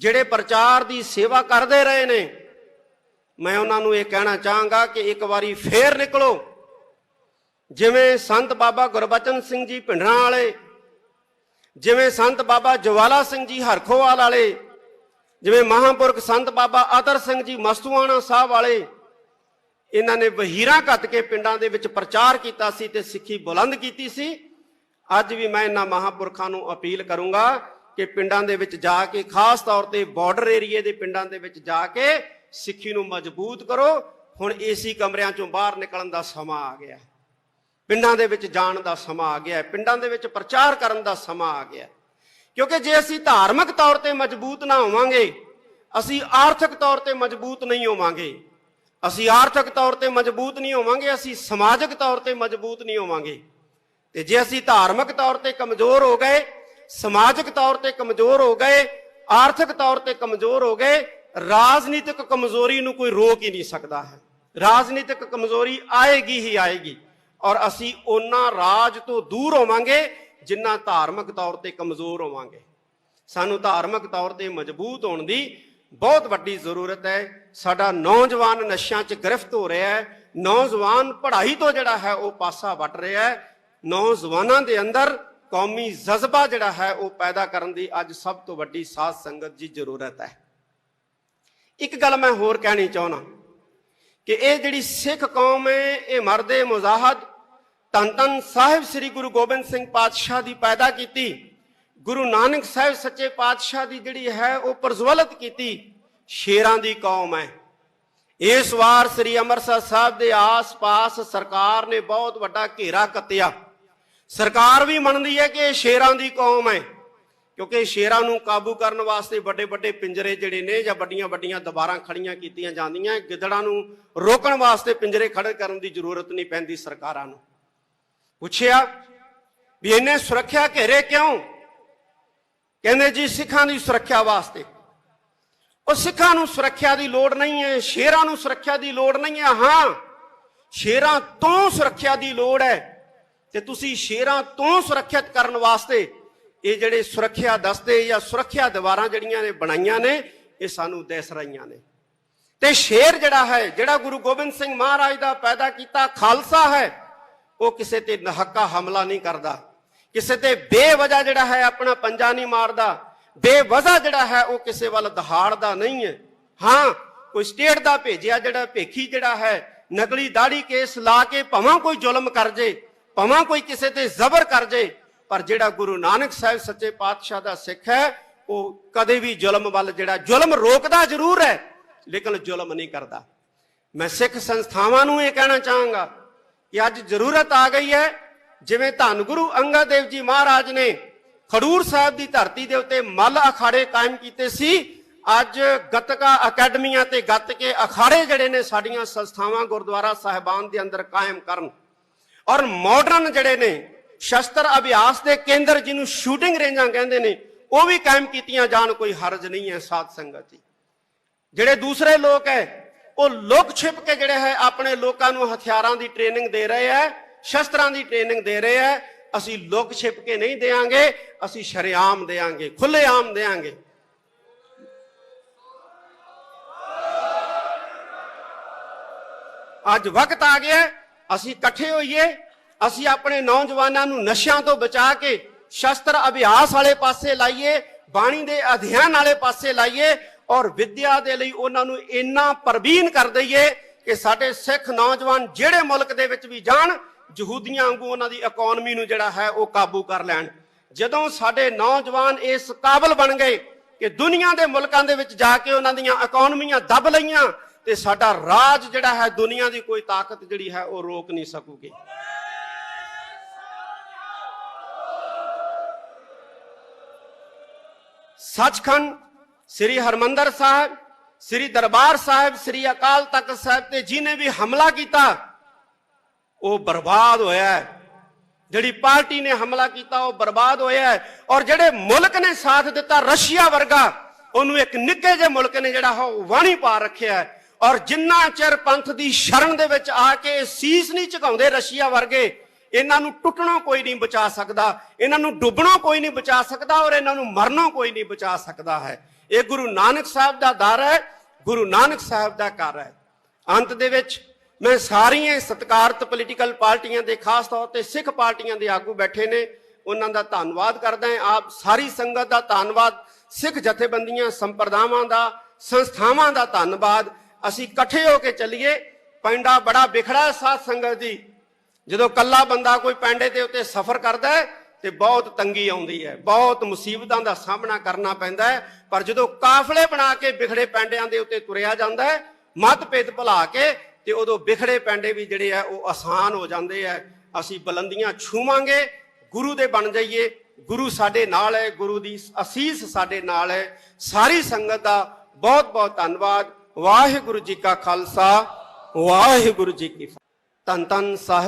ਜਿਹੜੇ ਪ੍ਰਚਾਰ ਦੀ ਸੇਵਾ ਕਰਦੇ ਰਹੇ ਨੇ, ਮੈਂ ਉਹਨਾਂ ਨੂੰ ਇਹ ਕਹਿਣਾ ਚਾਹਾਂਗਾ ਕਿ ਇੱਕ ਵਾਰੀ ਫੇਰ ਨਿਕਲੋ। ਜਿਵੇਂ ਸੰਤ ਬਾਬਾ ਗੁਰਬਚਨ ਸਿੰਘ ਜੀ ਭਿੰਡਰਾਂਵਾਲੇ, ਜਿਵੇਂ ਸੰਤ ਬਾਬਾ ਜਵਾਲਾ ਸਿੰਘ ਜੀ ਹਰਖੋਵਾਲ ਵਾਲੇ, ਜਿਵੇਂ ਮਹਾਂਪੁਰਖ ਸੰਤ ਬਾਬਾ ਅਤਰ ਸਿੰਘ ਜੀ ਮਸਤੂਆਣਾ ਸਾਹਿਬ ਵਾਲੇ, ਇਹਨਾਂ ਨੇ ਵਹੀਰਾਂ ਘੱਤ ਕੇ ਪਿੰਡਾਂ ਦੇ ਵਿੱਚ ਪ੍ਰਚਾਰ ਕੀਤਾ ਸੀ ਤੇ ਸਿੱਖੀ ਬੁਲੰਦ ਕੀਤੀ ਸੀ। ਅੱਜ ਵੀ ਮੈਂ ਇਹਨਾਂ ਮਹਾਂਪੁਰਖਾਂ ਨੂੰ ਅਪੀਲ ਕਰੂੰਗਾ ਕਿ ਪਿੰਡਾਂ ਦੇ ਵਿੱਚ ਜਾ ਕੇ, ਖਾਸ ਤੌਰ ਤੇ ਬਾਰਡਰ ਏਰੀਏ ਦੇ ਪਿੰਡਾਂ ਦੇ ਵਿੱਚ ਜਾ ਕੇ ਸਿੱਖੀ ਨੂੰ ਮਜ਼ਬੂਤ ਕਰੋ। ਹੁਣ ਏਸੀ ਕਮਰਿਆਂ ਚੋਂ ਬਾਹਰ ਨਿਕਲਣ ਦਾ ਸਮਾਂ ਆ ਗਿਆ, ਪਿੰਡਾਂ ਦੇ ਵਿੱਚ ਜਾਣ ਦਾ ਸਮਾਂ ਆ ਗਿਆ, ਪਿੰਡਾਂ ਦੇ ਵਿੱਚ ਪ੍ਰਚਾਰ ਕਰਨ ਦਾ ਸਮਾਂ ਆ ਗਿਆ। ਕਿਉਂਕਿ ਜੇ ਅਸੀਂ ਧਾਰਮਿਕ ਤੌਰ ਤੇ ਮਜ਼ਬੂਤ ਨਾ ਹੋਵਾਂਗੇ, ਅਸੀਂ ਆਰਥਿਕ ਤੌਰ ਤੇ ਮਜ਼ਬੂਤ ਨਹੀਂ ਹੋਵਾਂਗੇ, ਅਸੀਂ ਆਰਥਿਕ ਤੌਰ ਤੇ ਮਜ਼ਬੂਤ ਨਹੀਂ ਹੋਵਾਂਗੇ, ਅਸੀਂ ਸਮਾਜਿਕ ਤੌਰ ਤੇ ਮਜ਼ਬੂਤ ਨਹੀਂ ਹੋਵਾਂਗੇ। ਤੇ ਜੇ ਅਸੀਂ ਧਾਰਮਿਕ ਤੌਰ ਤੇ ਕਮਜ਼ੋਰ ਹੋ ਗਏ, ਸਮਾਜਿਕ ਤੌਰ ਤੇ ਕਮਜ਼ੋਰ ਹੋ ਗਏ, ਆਰਥਿਕ ਤੌਰ ਤੇ ਕਮਜ਼ੋਰ ਹੋ ਗਏ, ਰਾਜਨੀਤਿਕ ਕਮਜ਼ੋਰੀ ਨੂੰ ਕੋਈ ਰੋਕ ਹੀ ਨਹੀਂ ਸਕਦਾ ਹੈ। ਰਾਜਨੀਤਿਕ ਕਮਜ਼ੋਰੀ ਆਏਗੀ ਹੀ ਆਏਗੀ, ਔਰ ਅਸੀਂ ਉਹਨਾਂ ਰਾਜ ਤੋਂ ਦੂਰ ਹੋਵਾਂਗੇ ਜਿੰਨਾ ਧਾਰਮਿਕ ਤੌਰ ਤੇ ਕਮਜ਼ੋਰ ਹੋਵਾਂਗੇ। ਸਾਨੂੰ ਧਾਰਮਿਕ ਤੌਰ ਤੇ ਮਜ਼ਬੂਤ ਹੋਣ ਦੀ ਬਹੁਤ ਵੱਡੀ ਜ਼ਰੂਰਤ ਹੈ। ਸਾਡਾ ਨੌਜਵਾਨ ਨਸ਼ਿਆਂ 'ਚ ਗ੍ਰਿਫਤ ਹੋ ਰਿਹਾ ਹੈ, ਨੌਜਵਾਨ ਪੜ੍ਹਾਈ ਤੋਂ ਜਿਹੜਾ ਹੈ ਉਹ ਪਾਸਾ ਵੱਟ ਰਿਹਾ ਹੈ। ਨੌਜਵਾਨਾਂ ਦੇ ਅੰਦਰ ਕੌਮੀ ਜਜ਼ਬਾ ਜਿਹੜਾ ਹੈ ਉਹ ਪੈਦਾ ਕਰਨ ਦੀ ਅੱਜ ਸਭ ਤੋਂ ਵੱਡੀ ਸਾਧ ਸੰਗਤ ਦੀ ਜ਼ਰੂਰਤ ਹੈ। ਇੱਕ ਗੱਲ ਮੈਂ ਹੋਰ ਕਹਿਣੀ ਚਾਹੁੰਦਾ ਕਿ ਇਹ ਜਿਹੜੀ ਸਿੱਖ ਕੌਮ ਹੈ, ਇਹ ਮਰਦੇ ਮੁਜ਼ਾਹਦ ਧੰਨ ਧੰਨ ਸਾਹਿਬ ਸ੍ਰੀ ਗੁਰੂ ਗੋਬਿੰਦ ਸਿੰਘ ਪਾਤਸ਼ਾਹ ਦੀ ਪੈਦਾ ਕੀਤੀ, ਗੁਰੂ ਨਾਨਕ ਸਾਹਿਬ ਸੱਚੇ ਪਾਤਸ਼ਾਹ ਦੀ ਜਿਹੜੀ ਹੈ ਉਹ ਪ੍ਰਜਵਲਿਤ ਕੀਤੀ ਸ਼ੇਰਾਂ ਦੀ ਕੌਮ ਹੈ। ਇਸ ਵਾਰ ਸ੍ਰੀ ਅੰਮ੍ਰਿਤਸਰ ਸਾਹਿਬ ਦੇ ਆਸ-ਪਾਸ ਸਰਕਾਰ ਨੇ ਬਹੁਤ ਵੱਡਾ ਘੇਰਾ ਕੱਤਿਆ। ਸਰਕਾਰ ਵੀ ਮੰਨਦੀ ਹੈ ਕਿ ਇਹ ਸ਼ੇਰਾਂ ਦੀ ਕੌਮ ਹੈ, ਕਿਉਂਕਿ ਸ਼ੇਰਾਂ ਨੂੰ ਕਾਬੂ ਕਰਨ ਵਾਸਤੇ ਵੱਡੇ ਵੱਡੇ ਪਿੰਜਰੇ ਜਿਹੜੇ ਨੇ ਜਾਂ ਵੱਡੀਆਂ ਵੱਡੀਆਂ ਦੀਵਾਰਾਂ ਖੜੀਆਂ ਕੀਤੀਆਂ ਜਾਂਦੀਆਂ। ਗਿੱਦੜਾਂ ਨੂੰ ਰੋਕਣ ਵਾਸਤੇ ਪਿੰਜਰੇ ਖੜੇ ਕਰਨ ਦੀ ਜ਼ਰੂਰਤ ਨਹੀਂ ਪੈਂਦੀ ਸਰਕਾਰਾਂ ਨੂੰ। ਪੁੱਛਿਆ ਵੀ ਇਹਨੇ ਸੁਰੱਖਿਆ ਘੇਰੇ ਕਿਉਂ? ਕਹਿੰਦੇ ਜੀ ਸਿੱਖਾਂ ਦੀ ਸੁਰੱਖਿਆ ਵਾਸਤੇ। ਉਹ ਸਿੱਖਾਂ ਨੂੰ ਸੁਰੱਖਿਆ ਦੀ ਲੋੜ ਨਹੀਂ ਹੈ, ਸ਼ੇਰਾਂ ਨੂੰ ਸੁਰੱਖਿਆ ਦੀ ਲੋੜ ਨਹੀਂ ਹੈ। ਹਾਂ, ਸ਼ੇਰਾਂ ਤੋਂ ਸੁਰੱਖਿਆ ਦੀ ਲੋੜ ਹੈ, ਤੇ ਤੁਸੀਂ ਸ਼ੇਰਾਂ ਤੋਂ ਸੁਰੱਖਿਅਤ ਕਰਨ ਵਾਸਤੇ ਇਹ ਜਿਹੜੇ ਸੁਰੱਖਿਆ ਦਸਤੇ ਜਾਂ ਸੁਰੱਖਿਆ ਦੀਵਾਰਾਂ ਜਿਹੜੀਆਂ ਨੇ ਬਣਾਈਆਂ ਨੇ, ਇਹ ਸਾਨੂੰ ਦਿਸ ਰਹੀਆਂ ਨੇ। ਤੇ ਸ਼ੇਰ ਜਿਹੜਾ ਹੈ, ਜਿਹੜਾ ਗੁਰੂ ਗੋਬਿੰਦ ਸਿੰਘ ਮਹਾਰਾਜ ਦਾ ਪੈਦਾ ਕੀਤਾ ਖਾਲਸਾ ਹੈ, ਉਹ ਕਿਸੇ ਤੇ ਨਹੱਕਾ ਹਮਲਾ ਨਹੀਂ ਕਰਦਾ, ਕਿਸੇ ਤੇ ਬੇਵਜ੍ਹਾ ਜਿਹੜਾ ਹੈ ਆਪਣਾ ਪੰਜਾ ਨਹੀਂ ਮਾਰਦਾ, ਬੇਵਜ੍ਹਾ ਜਿਹੜਾ ਹੈ ਉਹ ਕਿਸੇ ਵੱਲ ਦਹਾੜਦਾ ਨਹੀਂ ਹੈ। ਹਾਂ, ਕੋਈ ਸਟੇਟ ਦਾ ਭੇਜਿਆ ਜਿਹੜਾ ਭੇਖੀ ਜਿਹੜਾ ਹੈ ਨਕਲੀ ਦਾੜੀ ਕੇਸ ਲਾ ਕੇ ਭਾਵੇਂ ਕੋਈ ਜ਼ੁਲਮ ਕਰ ਜੇ, ਭਾਵੇਂ ਕੋਈ ਕਿਸੇ ਤੇ ਜ਼ਬਰ ਕਰ ਜੇ, ਪਰ ਜਿਹੜਾ ਗੁਰੂ ਨਾਨਕ ਸਾਹਿਬ ਸੱਚੇ ਪਾਤਸ਼ਾਹ ਦਾ ਸਿੱਖ ਹੈ ਉਹ ਕਦੇ ਵੀ ਜ਼ੁਲਮ ਵੱਲ ਜਿਹੜਾ ਜ਼ੁਲਮ ਰੋਕਦਾ ਜ਼ਰੂਰ ਹੈ, ਲੇਕਿਨ ਜ਼ੁਲਮ ਨਹੀਂ ਕਰਦਾ। ਮੈਂ ਸਿੱਖ ਸੰਸਥਾਵਾਂ ਨੂੰ ਇਹ ਕਹਿਣਾ ਚਾਹਾਂਗਾ ਕਿ ਅੱਜ ਜ਼ਰੂਰਤ ਆ ਗਈ ਹੈ, ਜਿਵੇਂ ਧੰਨ ਗੁਰੂ ਅੰਗਦ ਦੇਵ ਜੀ ਮਹਾਰਾਜ ਨੇ ਖਡੂਰ ਸਾਹਿਬ ਦੀ ਧਰਤੀ ਦੇ ਉੱਤੇ ਮੱਲ ਅਖਾੜੇ ਕਾਇਮ ਕੀਤੇ ਸੀ, ਅੱਜ ਗੱਤਕਾ ਅਕੈਡਮੀਆਂ ਤੇ ਗੱਤਕੇ ਅਖਾੜੇ ਜਿਹੜੇ ਨੇ ਸਾਡੀਆਂ ਸੰਸਥਾਵਾਂ ਗੁਰਦੁਆਰਾ ਸਾਹਿਬਾਨ ਦੇ ਅੰਦਰ ਕਾਇਮ ਕਰਨ, ਔਰ ਮਾਡਰਨ ਜਿਹੜੇ ਨੇ ਸ਼ਸਤਰ ਅਭਿਆਸ ਦੇ ਕੇਂਦਰ ਜਿਹਨੂੰ ਸ਼ੂਟਿੰਗ ਰੇਂਜਾਂ ਕਹਿੰਦੇ ਨੇ, ਉਹ ਵੀ ਕਾਇਮ ਕੀਤੀਆਂ ਜਾਣ। ਕੋਈ ਹਰਜ ਨਹੀਂ ਹੈ ਸਾਧ ਸੰਗਤ ਜੀ। ਜਿਹੜੇ ਦੂਸਰੇ ਲੋਕ ਹੈ ਉਹ ਲੁਕ ਛਿਪ ਕੇ ਜਿਹੜੇ ਹੈ ਆਪਣੇ ਲੋਕਾਂ ਨੂੰ ਹਥਿਆਰਾਂ ਦੀ ਟ੍ਰੇਨਿੰਗ ਦੇ ਰਹੇ ਹੈ, ਸ਼ਸਤਰਾਂ ਦੀ ਟ੍ਰੇਨਿੰਗ ਦੇ ਰਹੇ ਹੈ। ਅਸੀਂ ਲੁਕ ਛਿਪ ਕੇ ਨਹੀਂ ਦੇਾਂਗੇ, ਅਸੀਂ ਸ਼ਰੇਆਮ ਦੇਾਂਗੇ, ਖੁੱਲ੍ਹੇਆਮ ਦੇਾਂਗੇ। ਅੱਜ ਵਕਤ ਆ ਗਿਆ ਅਸੀਂ ਇਕੱਠੇ ਹੋਈਏ, ਅਸੀਂ ਆਪਣੇ ਨੌਜਵਾਨਾਂ ਨੂੰ ਨਸ਼ਿਆਂ ਤੋਂ ਬਚਾ ਕੇ ਸ਼ਸਤਰ ਅਭਿਆਸ ਵਾਲੇ ਪਾਸੇ ਲਾਈਏ, ਬਾਣੀ ਦੇ ਅਧਿਐਨ ਵਾਲੇ ਪਾਸੇ ਲਾਈਏ, ਔਰ ਵਿਦਿਆ ਦੇ ਲਈ ਉਹਨਾਂ ਨੂੰ ਇੰਨਾ ਪ੍ਰਬੀਨ ਕਰ ਦਈਏ ਕਿ ਸਾਡੇ ਸਿੱਖ ਨੌਜਵਾਨ ਜਿਹੜੇ ਮੁਲਕ ਦੇ ਵਿੱਚ ਵੀ ਜਾਣ, ਯਹੂਦੀਆਂ ਵਾਂਗੂ ਉਹਨਾਂ ਦੀ ਇਕਨੋਮੀ ਨੂੰ ਜਿਹੜਾ ਹੈ ਉਹ ਕਾਬੂ ਕਰ ਲੈਣ। ਜਦੋਂ ਸਾਡੇ ਨੌਜਵਾਨ ਇਸ ਕਾਬਲ ਬਣ ਗਏ ਕਿ ਦੁਨੀਆ ਦੇ ਮੁਲਕਾਂ ਦੇ ਵਿੱਚ ਜਾ ਕੇ ਉਹਨਾਂ ਦੀਆਂ ਇਕਨੋਮੀਆਂ ਦੱਬ ਲਈਆਂ, ਤੇ ਸਾਡਾ ਰਾਜ ਜਿਹੜਾ ਹੈ ਦੁਨੀਆ ਦੀ ਕੋਈ ਤਾਕਤ ਜਿਹੜੀ ਹੈ ਉਹ ਰੋਕ ਨਹੀਂ ਸਕੂਗੀ। ਸੱਚਖੰਡ ਸ੍ਰੀ ਹਰਮੰਦਰ ਸਾਹਿਬ, ਸ੍ਰੀ ਦਰਬਾਰ ਸਾਹਿਬ, ਸ੍ਰੀ ਅਕਾਲ ਤਖਤ ਸਾਹਿਬ ਤੇ ਜਿਹਨੇ ਵੀ ਹਮਲਾ ਕੀਤਾ ਉਹ ਬਰਬਾਦ ਹੋਇਆ ਹੈ। ਜਿਹੜੀ ਪਾਰਟੀ ਨੇ ਹਮਲਾ ਕੀਤਾ ਉਹ ਬਰਬਾਦ ਹੋਇਆ ਹੈ। ਔਰ ਜਿਹੜੇ ਮੁਲਕ ਨੇ ਸਾਥ ਦਿੱਤਾ, ਰਸ਼ੀਆ ਵਰਗਾ, ਉਹਨੂੰ ਇੱਕ ਨਿੱਕੇ ਜਿਹੇ ਮੁਲਕ ਨੇ ਜਿਹੜਾ ਉਹ ਵਾਣੀ ਪਾ ਰੱਖਿਆ ਹੈ। ਔਰ ਜਿੰਨਾ ਚਿਰ ਪੰਥ ਦੀ ਸ਼ਰਨ ਦੇ ਵਿੱਚ ਆ ਕੇ ਸੀਸ ਨਹੀਂ ਝੁਕਾਉਂਦੇ ਰਸ਼ੀਆ ਵਰਗੇ, ਇਹਨਾਂ ਨੂੰ ਟੁੱਟਣੋਂ ਕੋਈ ਨਹੀਂ ਬਚਾ ਸਕਦਾ, ਇਹਨਾਂ ਨੂੰ ਡੁੱਬਣੋਂ ਕੋਈ ਨਹੀਂ ਬਚਾ ਸਕਦਾ, ਔਰ ਇਹਨਾਂ ਨੂੰ ਮਰਨੋਂ ਕੋਈ ਨਹੀਂ ਬਚਾ ਸਕਦਾ ਹੈ। ਇਹ ਗੁਰੂ ਨਾਨਕ ਸਾਹਿਬ ਦਾ ਦਰ ਹੈ, ਗੁਰੂ ਨਾਨਕ ਸਾਹਿਬ ਦਾ ਘਰ ਹੈ। ਅੰਤ ਦੇ ਵਿੱਚ ਮੈਂ ਸਾਰੀਆਂ ਸਤਿਕਾਰਤ ਪੋਲੀਟੀਕਲ ਪਾਰਟੀਆਂ ਦੇ, ਖਾਸ ਤੌਰ ਤੇ ਸਿੱਖ ਪਾਰਟੀਆਂ ਦੇ ਆਗੂ ਬੈਠੇ ਨੇ, ਉਹਨਾਂ ਦਾ ਧੰਨਵਾਦ ਕਰਦਾ ਹਾਂ। ਆਪ ਸਾਰੀ ਸੰਗਤ ਦਾ ਧੰਨਵਾਦ, ਸਿੱਖ ਜਥੇਬੰਦੀਆਂ, ਸੰਪਰਦਾਵਾਂ ਦਾ, ਸੰਸਥਾਵਾਂ ਦਾ ਧੰਨਵਾਦ। ਅਸੀਂ ਇਕੱਠੇ ਹੋ ਕੇ ਚੱਲੀਏ। ਪੈਂਡਾ ਬੜਾ ਵਿਖੜਾ ਸਾਧ ਸੰਗਤ ਦੀ। ਜਦੋਂ ਕੱਲਾ ਬੰਦਾ ਕੋਈ ਪੈਂਡੇ ਦੇ ਉੱਤੇ ਸਫ਼ਰ ਕਰਦਾ ਹੈ ਤੇ ਬਹੁਤ ਤੰਗੀ ਆਉਂਦੀ ਹੈ, ਬਹੁਤ ਮੁਸੀਬਤਾਂ ਦਾ ਸਾਹਮਣਾ ਕਰਨਾ ਪੈਂਦਾ ਹੈ। ਪਰ ਜਦੋਂ ਕਾਫਲੇ ਬਣਾ ਕੇ ਵਿਖੜੇ ਪੈਂਡਿਆਂ ਦੇ ਉੱਤੇ ਤੁਰਿਆ ਜਾਂਦਾ ਹੈ, ਮਤਭੇਦ ਭੁਲਾ ਕੇ, ਤੇ ਉਦੋਂ ਵਿਖੜੇ ਪੈਂਡੇ ਵੀ ਜਿਹੜੇ ਆ ਉਹ ਆਸਾਨ ਹੋ ਜਾਂਦੇ ਆ। ਅਸੀਂ ਬੁਲੰਦੀਆਂ ਛੂਵਾਂਗੇ, ਗੁਰੂ ਦੇ ਬਣ ਜਾਈਏ। ਗੁਰੂ ਸਾਡੇ ਨਾਲ ਹੈ, ਗੁਰੂ ਦੀ ਅਸੀਸ ਸਾਡੇ ਨਾਲ ਹੈ। ਸਾਰੀ ਸੰਗਤ ਦਾ बहुत बहुत धन्यवाद। वाहिगुरु जी का खालसा वाहिगुरु जी की फतेह। धन धन साहिब